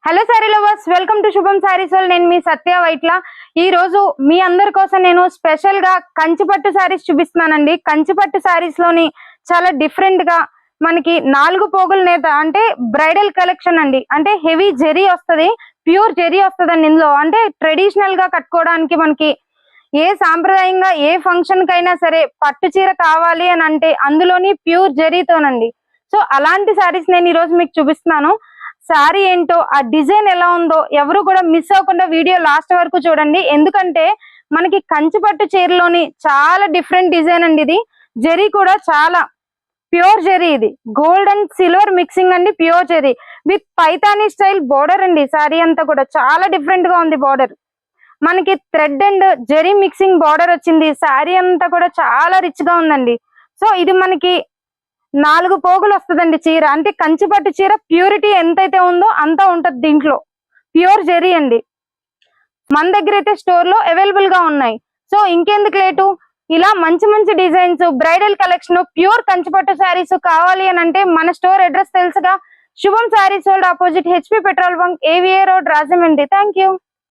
Hello sorry lovers, welcome to శుభం saris world. నేను మీ సత్య వైట్ల. ఈ రోజు మీ అందరి కోసం నేను స్పెషల్ గా కంచిపట్టు సారీస్ చూపిస్తున్నానండి. కంచిపట్టు సారీస్ లోని చాలా డిఫరెంట్ గా మనకి 4 పోగుల నేత అంటే బ్రైడల్ కలెక్షన్ అండి. అంటే హెవీ జెరీ వస్తుంది, ప్యూర్ జెరీ వస్తుందండి. ఇందులో అంటే ట్రెడిషనల్ గా కట్టుకోవడానికి మనకి ఏ సాంప్రదాయంగా ఏ ఫంక్షన్ కైనా సరే పట్టు చీర కావాలి అని అంటే అందులోని ప్యూర్ జెరీతోనండి. సో అలాంటి సారీస్ నేను ఈ రోజు మీకు చూపిస్తున్నాను. సారీ ఏంటో, ఆ డిజైన్ ఎలా ఉందో ఎవరు కూడా మిస్ అవ్వకుండా వీడియో లాస్ట్ వరకు చూడండి. ఎందుకంటే మనకి కంచిపట్టు చీరలోని చాలా డిఫరెంట్ డిజైన్ అండి. ఇది జెరీ కూడా చాలా ప్యూర్ జెరీ, ఇది గోల్డ్ అండ్ సిల్వర్ మిక్సింగ్ అండి. Pure zari with Paithani style border అండి. సారీ అంతా కూడా చాలా డిఫరెంట్ గా ఉంది. బోర్డర్ మనకి thread and zari mixing border వచ్చింది. శారీ అంతా కూడా చాలా రిచ్ గా ఉందండి. సో ఇది మనకి 4 పోగులు వస్తుందండి చీర. అంటే కంచిపట్టు చీర ప్యూరిటీ ఎంతైతే ఉందో అంతా ఉంటది దీంట్లో. ప్యూర్ జెరీ అండి. మన దగ్గర అయితే స్టోర్ లో అవైలబుల్ గా ఉన్నాయి. సో ఇంకెందుకు లేటు, ఇలా మంచి మంచి డిజైన్స్, బ్రైడల్ కలెక్షన్, ప్యూర్ కంచిపట్టు శారీస్ కావాలి అని అంటే మన స్టోర్ అడ్రస్ తెలుసుగా, శుభం saris world, opposite HP petrol bunk, ఏవిఏ road, Rajahmundry. Thank you.